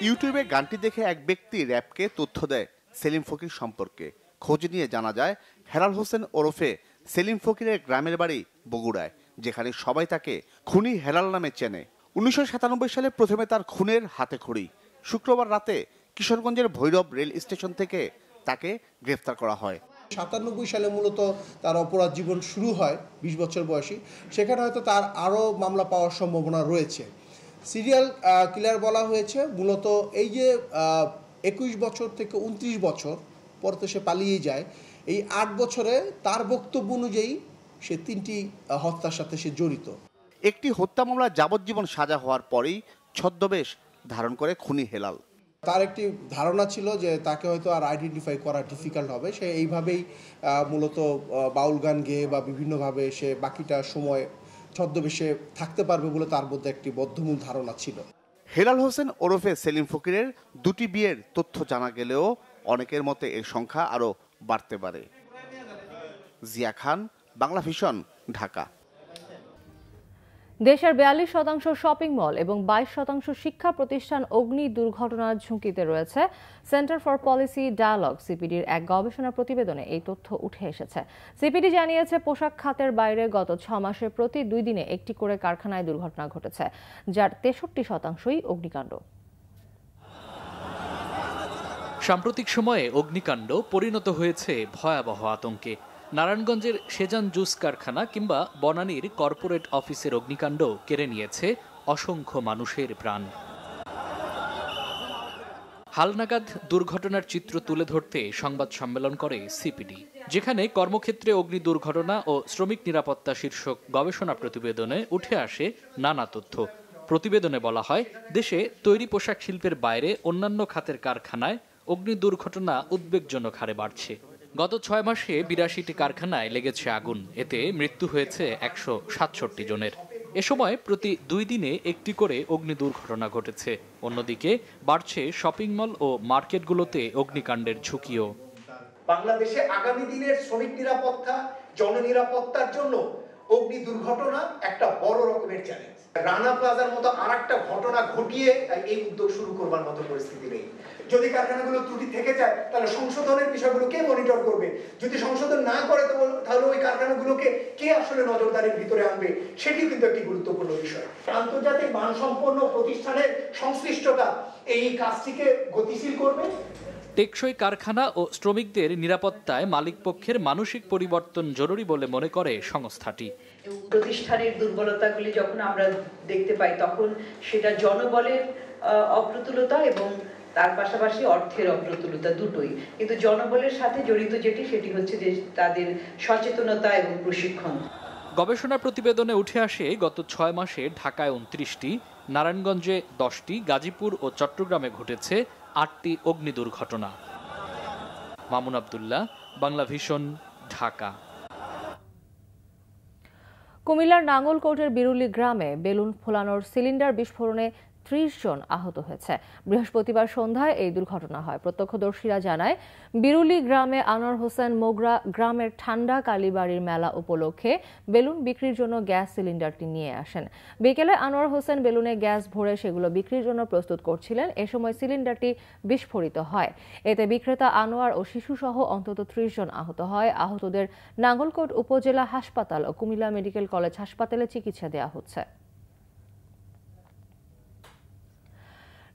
ইউটিউবে গানটি দেখে এক ব্যক্তি র্যাবকে তথ্য দেয় সেলিম ফকির সম্পর্কে। খোঁজ নিয়ে জানা যায় হেলাল হোসেন ওরফে সেলিম ফকিরের গ্রামের বাড়ি বগুড়ায়, যেখানে সবাই তাকে খুনি হেলাল নামে চেনে। 1997 সালে প্রথমে তার খুনের হাতে খড়ি। শুক্রবার রাতে কিশোরগঞ্জের ভৈরব রেল স্টেশন থেকে তাকে গ্রেফতার করা হয়। 97 সালে মূলত তার অপরাধ জীবন শুরু হয় 20 বছর বয়সী। সেখানে হয়তো তার আরও মামলা পাওয়ার সম্ভাবনা রয়েছে। সিরিয়াল কিলার বলা হয়েছে মূলত এই যে 21 বছর থেকে 29 বছর পর তো সে পালিয়ে যায়। এই 8 বছরে তার বক্তব্য অনুযায়ী সে 3টি হত্যার সাথে সে জড়িত। একটি হত্যা মামলা যাবজ্জীবন সাজা হওয়ার পরেই ছদ্মবেশ ধারণ করে খুনি হেলাল। তার একটি ধারণা ছিল যে তাকে হয়তো আর আইডেন্টিফাই করা ডিফিকাল্ট হবে, সে এইভাবেই মূলত বাউল গান গেয়ে বা বিভিন্নভাবে সে বাকিটা সময় ছদ্মবেশে থাকতে পারবে বলে তার মধ্যে একটি বদ্ধমূল ধারণা ছিল। হেলাল হোসেন ওরফে সেলিম ফকিরের 2টি বিয়ের তথ্য জানা গেলেও অনেকের মতে এর সংখ্যা আরও বাড়তে পারে। জিয়া খান, বাংলা ভিশন, ঢাকা। দেশের 42% শপিং মল এবং 22% শিক্ষা প্রতিষ্ঠান অগ্নি দুর্ঘটনার ঝুঁকিতে রয়েছে। সেন্টার ফর পলিসি ডায়ালগ সিপিডির এক গবেষণা প্রতিবেদনে এই তথ্য উঠে এসেছে। সিপিডি জানিয়েছে পোশাক খাতের বাইরে গত 6 মাসে প্রতি 2 দিনে একটি করে কারখানায় দুর্ঘটনা ঘটেছে, যার 63%ই অগ্নিকাণ্ড। সাম্প্রতিক সময়ে অগ্নিকাণ্ড পরিণত হয়েছে ভয়াবহ আতঙ্কে। নারায়ণগঞ্জের সেজান জুস কারখানা কিংবা বনানীর কর্পোরেট অফিসের অগ্নিকাণ্ড কেড়ে নিয়েছে অসংখ্য মানুষের প্রাণ। হালনাগাদ দুর্ঘটনার চিত্র তুলে ধরতে সংবাদ সম্মেলন করে সিপিডি, যেখানে কর্মক্ষেত্রে অগ্নি দুর্ঘটনা ও শ্রমিক নিরাপত্তা শীর্ষক গবেষণা প্রতিবেদনে উঠে আসে নানা তথ্য। প্রতিবেদনে বলা হয়, দেশে তৈরি পোশাক শিল্পের বাইরে অন্যান্য খাতের কারখানায় অগ্নি দুর্ঘটনা উদ্বেগজনক হারে বাড়ছে। গত 6 মাসে 82টি কারখানায় লেগেছে আগুন, এতে মৃত্যু হয়েছে 167 জনের। এ সময় প্রতি 2 দিনে একটি করে অগ্নি দুর্ঘটনা ঘটেছে। অন্যদিকে বাড়ছে শপিং মল ও মার্কেটগুলোতে অগ্নিকাণ্ডের ঝুঁকিও। বাংলাদেশে আগামী দিনের শ্রমিক নিরাপত্তা, জননিরাপত্তার জন্য অগ্নি দুর্ঘটনা একটা বড় রকমের চ্যালেঞ্জ। রানা প্লাজার মতো আরেকটা ঘটনা ঘটিয়ে এই উদ্যোগ শুরু করবার মতো পরিস্থিতি নেই। যদি কারখানাগুলো ত্রুটি থেকে যায় তাহলে সংশোধনের বিষয়গুলো কে মনিটর করবে? যদি সংশোধন না করে তাহলে ওই কারখানাগুলোকে কে আসলে নজরদারির ভিতরে আনবে? সেটি কিন্তু একটি গুরুত্বপূর্ণ বিষয়। আন্তর্জাতিক মানসম্পন্ন প্রতিষ্ঠানের সংশ্লিষ্টতা এই কাজটিকে গতিশীল করবে। টেকসই কারখানা ও শ্রমিকদের নিরাপত্তায় মালিকপক্ষের মানসিক পরিবর্তন জরুরি বলে মনে করে সংস্থাটি। প্রতিষ্ঠানের দুর্বলতাগুলি যখন আমরা দেখতে পাই তখন সেটা জনবলের অপ্রতুলতা এবং তার পাশাপাশি অর্থের অপ্রতুলতা দুটোই, কিন্তু জনবলের সাথে জড়িত যেটি সেটি হচ্ছে যে তাদের সচেতনতা এবং প্রশিক্ষণ। গবেষণা প্রতিবেদনে উঠে আসে গত 6 মাসে ঢাকায় 29টি, নারায়ণগঞ্জে 10টি, গাজীপুর ও চট্টগ্রামে ঘটেছে 8টি অগ্নি দুর্ঘটনা। মামুন আব্দুল্লাহ, বাংলা ভিশন, ঢাকা। কুমিল্লার নাঙ্গলকোটের বিরুলি গ্রামে বেলুন ফোলানোর সিলিন্ডার বিস্ফোরণে 30 জন আহত হয়েছে। বৃহস্পতিবার সন্ধ্যায় এই দুর্ঘটনা হয়। প্রত্যক্ষদর্শীরা জানায়, বিরুলি গ্রামে আনোয়ার হোসেন মোগরা গ্রামের ঠান্ডা কালীবাড়ির মেলা উপলক্ষে বেলুন বিক্রির জন্য গ্যাস সিলিন্ডারটি নিয়ে আসেন। বিকেলে আনোয়ার হোসেন বেলুনে গ্যাস ভরে সেগুলো বিক্রির জন্য প্রস্তুত করছিলেন। এ সময় সিলিন্ডারটি বিস্ফোরিত হয়। এতে বিক্রেতা আনোয়ার ও শিশুসহ অন্তত 30 জন আহত হয়। আহতদের নাঙ্গলকোট উপজেলা হাসপাতাল ও কুমিল্লা মেডিকেল কলেজ হাসপাতালে চিকিৎসা দেওয়া হচ্ছে।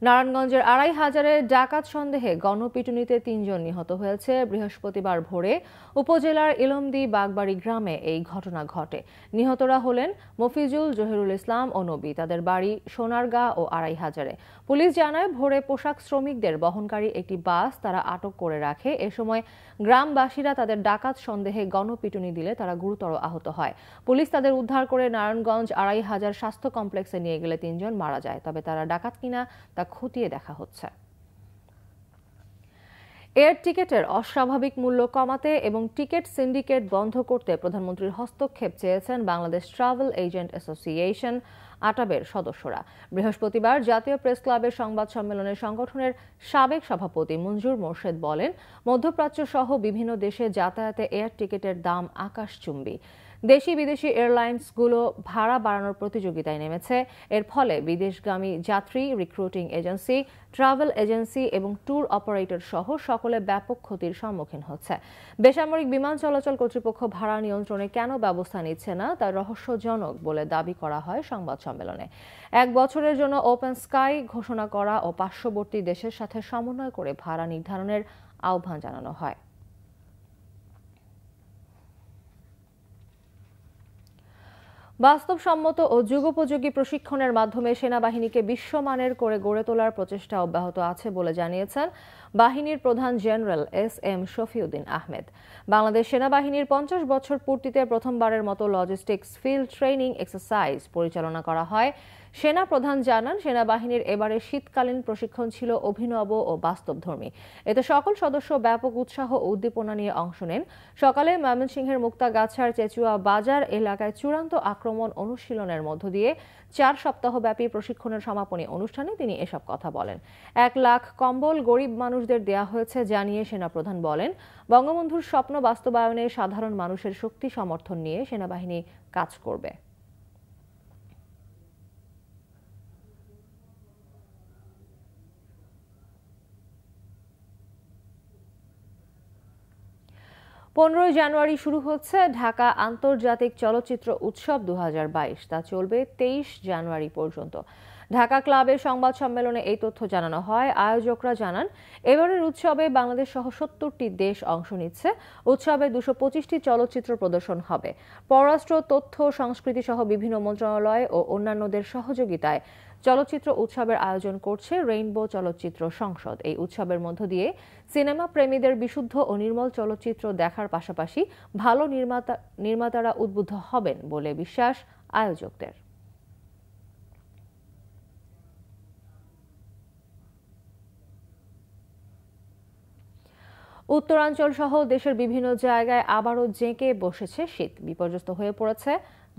নারায়ণগঞ্জের 2500-এ ডাকাত সন্দেহে গণপিটুনিতে 3 জন নিহত হয়েছে। বৃহস্পতিবার ভোরে উপজেলার ইলমদি বাগবাড়ি গ্রামে এই ঘটনা ঘটে। নিহতরা হলেন মফিজুল, জহিরুল ইসলাম ও নবী। তাদের বাড়ি সোনারগাঁ ও 2500-এ। পুলিশ জানায়, ভোরে পোশাক শ্রমিকদের বহনকারী একটি বাস তারা আটক করে রাখে। এ সময় গ্রামবাসীরা তাদের ডাকাত সন্দেহে গণপিটুনি দিলে তারা গুরুতর আহত হয়। পুলিশ তাদের উদ্ধার করে নারায়ণগঞ্জ 2500 স্বাস্থ্য কমপ্লেক্সে নিয়ে গেলে 3 জন মারা যায়। তবে তারা ডাকাত কিনা তা খতিয়ে দেখা হচ্ছে। এয়ার টিকেটের অস্বাভাবিক মূল্য কমাতে এবং টিকেট সিন্ডিকেট বন্ধ করতে প্রধানমন্ত্রীর হস্তক্ষেপ চেয়েছেন বাংলাদেশ ট্রাভেল এজেন্ট অ্যাসোসিয়েশন আটাবের সদস্যরা। বৃহস্পতিবার জাতীয় প্রেস ক্লাবের সংবাদ সম্মেলনে সংগঠনের সাবেক সভাপতি মঞ্জুর মোর্শেদ বলেন, মধ্যপ্রাচ্য সহ বিভিন্ন দেশে যাতায়াতে এয়ার টিকেটের দাম আকাশচুম্বী। দেশি বিদেশি এয়ারলাইন্সগুলো ভাড়া বাড়ানোর প্রতিযোগিতায় নেমেছে। এর ফলে বিদেশগামী যাত্রী, রিক্রুটিং এজেন্সি, ট্রাভেল এজেন্সি এবং ট্যুর অপারেটর সহ সকলে ব্যাপক ক্ষতির সম্মুখীন হচ্ছে। বেসামরিক বিমান চলাচল কর্তৃপক্ষ ভাড়া নিয়ন্ত্রণে কেন ব্যবস্থা নিচ্ছে না তা রহস্যজনক বলে দাবি করা হয় সংবাদ সম্মেলনে। 1 বছরের জন্য ওপেন স্কাই ঘোষণা করা ও পার্শ্ববর্তী দেশের সাথে সমন্বয় করে ভাড়া নির্ধারণের আহ্বান জানানো হয়। বাস্তবসম্মত ও যুগোপযোগী প্রশিক্ষণের মাধ্যমে সেনাবাহিনীকে বিশ্বমানের করে গড়ে তোলার প্রচেষ্টা অব্যাহত আছে বলে জানিয়েছেন বাহিনীর প্রধান জেনারেল SM শফিউদ্দিন আহমেদ। বাংলাদেশ সেনাবাহিনীর 50 বছর পূর্তিতে প্রথমবারের মতো লজিস্টিক্স ফিল্ড ট্রেনিং এক্সারসাইজ পরিচালনা করা হয়। সেনা প্রধান জানান, সেনাবাহিনীর এবারের শীতকালীন প্রশিক্ষণ ছিল অভিনব ও বাস্তবধর্মী। এতে সকল সদস্য ব্যাপক উৎসাহ ও উদ্দীপনা নিয়ে অংশ নেন। সকালে ময়মনসিংহের মুক্তাগাছার চেচুয়া বাজার এলাকায় চূড়ান্ত আক্রমণ অনুশীলনের মধ্য দিয়ে 4 সপ্তাহব্যাপী প্রশিক্ষণের সমাপনী অনুষ্ঠানে তিনি এসব কথা বলেন। 1 লাখ কম্বল গরিব মানুষদের দেয়া হয়েছে জানিয়ে সেনাপ্রধান বলেন, বঙ্গবন্ধুর স্বপ্ন বাস্তবায়নে সাধারণ মানুষের শক্তি সমর্থন নিয়ে সেনাবাহিনী কাজ করবে। 15 জানুয়ারি শুরু হচ্ছে ঢাকা আন্তর্জাতিক চলচ্চিত্র উৎসব 2022। তা চলবে 23 জানুয়ারি পর্যন্ত। ঢাকা ক্লাবের সংবাদ সম্মেলনে এই তথ্য জানানো হয়। আয়োজকরা জানান, এবারের উৎসবে বাংলাদেশ সহ 70টি দেশ অংশ নিচ্ছে। উৎসবে 225টি চলচ্চিত্র প্রদর্শন হবে। পররাষ্ট্র, তথ্য, সংস্কৃতি সহ বিভিন্ন মন্ত্রণালয় ও অন্যান্যদের সহযোগিতায় চলচ্চিত্র উৎসবের আয়োজন করছে রেইনবো চলচ্চিত্র সংসদ। এই উৎসবের মধ্য দিয়ে সিনেমা প্রেমীদের বিশুদ্ধ ও নির্মল চলচ্চিত্র দেখার পাশাপাশি ভালো নির্মাতারা উদ্বুদ্ধ হবেন বলে বিশ্বাস আয়োজকদের। উত্তরাঞ্চল সহ দেশের বিভিন্ন জায়গায় আবারও জেঁকে বসেছে শীত। বিপর্যস্ত হয়ে পড়েছে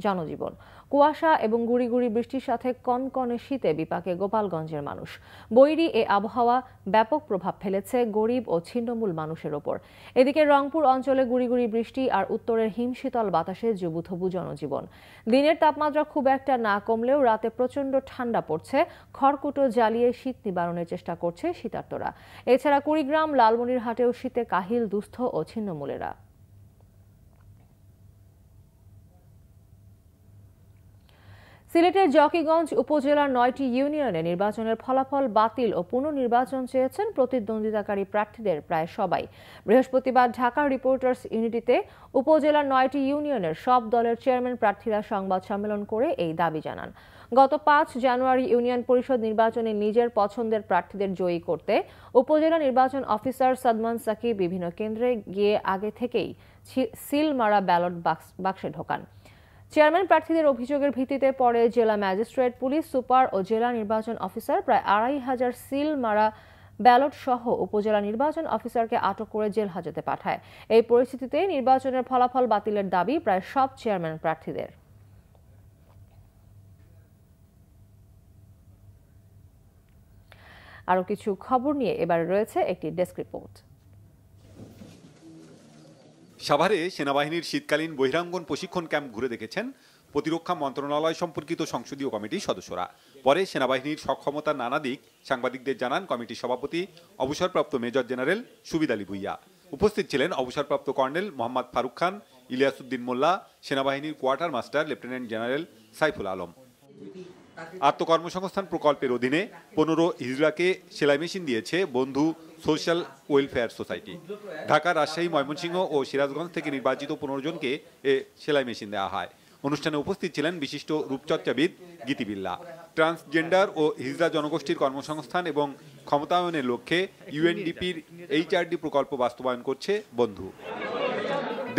জনজীবন। কুয়াশা এবং গুড়ি গুড়ি বৃষ্টির সাথে কনকনে শীতে বিপাকে গোপালগঞ্জের মানুষ। বৈরী এ আবহাওয়া ব্যাপক প্রভাব ফেলেছে গরিব ও ছিন্নমূল মানুষের ওপর। এদিকে রংপুর অঞ্চলে গুড়ি গুড়ি বৃষ্টি আর উত্তরের হিমশীতল বাতাসে জুবুথবু জনজীবন। দিনের তাপমাত্রা খুব একটা না কমলেও রাতে প্রচণ্ড ঠান্ডা পড়ছে। খড়কুটো জ্বালিয়ে শীত নিবারণের চেষ্টা করছে শীতার্তরা। এছাড়া কুড়িগ্রাম, লালমনিরহাটেও শীতে কাহিল দুস্থ ও ছিন্নমূলেরা। সিলেটের জকিগঞ্জ উপজেলার 9টি ইউনিয়নে নির্বাচনের ফলাফল বাতিল ও পুনর্নির্বাচন চেয়েছেন প্রতিদ্বন্দ্বিতাকারী প্রার্থীদের প্রায় সবাই। বৃহস্পতিবার ঢাকা রিপোর্টার্স ইউনিটিতে উপজেলার 9টি ইউনিয়নের সব দলের চেয়ারম্যান প্রার্থীরা সংবাদ সম্মেলন করে এই দাবি জানান। গত 5 জানুয়ারি ইউনিয়ন পরিষদ নির্বাচনে নিজের পছন্দের প্রার্থীদের জয়ী করতে উপজেলা নির্বাচন অফিসার সাদমান সাকিব বিভিন্ন কেন্দ্রে গিয়ে আগে থেকেই সিল মারা ব্যালট বাক্সে ঢোকান। চেয়ারম্যান প্রার্থীদের অভিযোগের ভিত্তিতে পরে জেলা ম্যাজিস্ট্রেট, পুলিশ সুপার ও জেলা নির্বাচন অফিসার প্রায় 2500 সিল মারা ব্যালট সহ উপজেলা নির্বাচন অফিসারকে আটক করে জেল হাজতে পাঠায়। এই পরিস্থিতিতে নির্বাচনের ফলাফল বাতিলের দাবি প্রায় সব চেয়ারম্যান প্রার্থীদের। আরও কিছু খবর নিয়ে এবার রয়েছে একটি ডেস্ক রিপোর্ট। সাভারে সেনাবাহিনীর শীতকালীন বহিরাঙ্গন প্রশিক্ষণ ক্যাম্প ঘুরে দেখেছেন প্রতিরক্ষা মন্ত্রণালয় সম্পর্কিত সংসদীয় কমিটির সদস্যরা। পরে সেনাবাহিনীর সক্ষমতার নানা দিক সাংবাদিকদের জানান কমিটির সভাপতি অবসরপ্রাপ্ত মেজর জেনারেল সুবিদ আলী ভুইয়া। উপস্থিত ছিলেন অবসরপ্রাপ্ত কর্নেল মোহাম্মদ ফারুক খান, ইলিয়াসউদ্দিন মোল্লা, সেনাবাহিনীর quarter master lieutenant general Saiful Alam. আত্মকর্মসংস্থান প্রকল্পের অধীনে 15 হিজড়াকে সেলাই মেশিন দিয়েছে Bandhu social welfare society. Dhaka, Rajshahi, Mymensingh ও সিরাজগঞ্জ থেকে নির্বাচিত 15 জনকে এ সেলাই মেশিন দেওয়া হয়। অনুষ্ঠানে উপস্থিত ছিলেন বিশিষ্ট রূপচর্চাবিদ গীতি বিল্লা। ট্রান্সজেন্ডার ও হিজড়া জনগোষ্ঠীর কর্মসংস্থান এবং ক্ষমতায়নের লক্ষ্যে ইউএনডিপির HRD প্রকল্প বাস্তবায়ন করছে বন্ধু।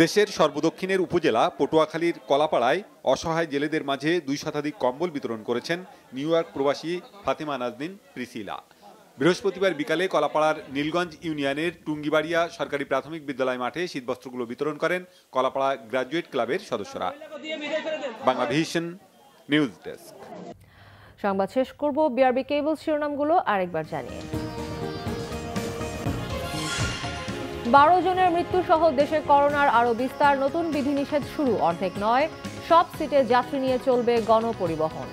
দেশের সর্বদক্ষিণের উপজেলা পটুয়াখালীর কলাপাড়ায় অসহায় জেলেদের মাঝে 2 শতাধিক কম্বল বিতরণ করেছেন নিউ ইয়র্ক প্রবাসী ফাতিমা নাজনীন প্রিসিলা। বৃহস্পতিবার বিকালে কলাপাড়ার নীলগঞ্জ ইউনিয়নের টুঙ্গিবাড়িয়া সরকারি প্রাথমিক বিদ্যালয় মাঠে শীতবস্ত্রগুলো বিতরণ করেন কলাপাড়া গ্রাজুয়েট ক্লাবের সদস্যরা। Banglavision news desk. সংবাদ শেষ করব বিআরবি কেবল শিরোনামগুলো আরেকবার জানিয়ে। 12 জনের মৃত্যু সহ দেশে করোনার আরও বিস্তার। নতুন বিধিনিষেধ শুরু, অর্ধেক নয় সব সিটে যাত্রী নিয়ে চলবে গণপরিবহন।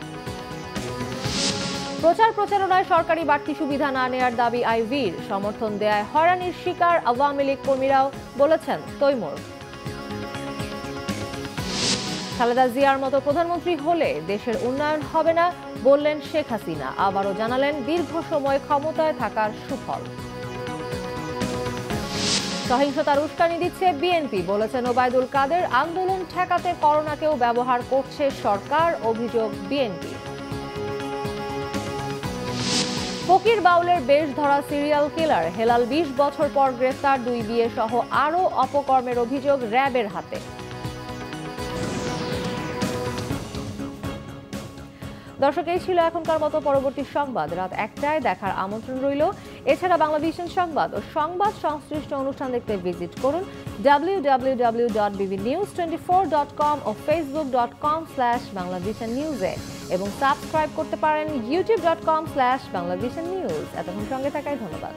প্রচারণায় সরকারি বাড়তি সুবিধা না নেয়ার দাবি আইভীর। সমর্থন দেয়ায় হয়রানির শিকার আওয়ামী লীগ কর্মীরাও, বলেছেন তৈমুর। খালেদা জিয়ার মতো প্রধানমন্ত্রী হলে দেশের উন্নয়ন হবে না, বললেন শেখ হাসিনা। আবারও জানালেন দীর্ঘ সময় ক্ষমতায় থাকার সুফল। সহিংসতার উস্কানি দিচ্ছে বিএনপি, বলেছেন ওবায়দুল কাদের। আন্দোলন ঠেকাতে করোনাকেও ব্যবহার করছে সরকার, অভিযোগ বিএনপি। ফকির বাউলের বেশ ধরা সিরিয়াল কিলার হেলাল 20 বছর পর গ্রেফতার। 2 বিয়ে সহ আরও অপকর্মের অভিযোগ র্যাবের হাতে। দর্শক, এই ছিল এখনকার মতো। পরবর্তী সংবাদ রাত 1টায় দেখার আমন্ত্রণ রইল। এছাড়া বাংলাভিশন সংবাদ ও সংবাদ সংশ্লিষ্ট অনুষ্ঠান দেখতে ভিজিট করুন www.bbnews24.com ও facebook.com/banglavishnnews-এ এবং সাবস্ক্রাইব করতে পারেন youtube.com/banglavishnnews। এতক্ষণ সঙ্গে থাকায় ধন্যবাদ।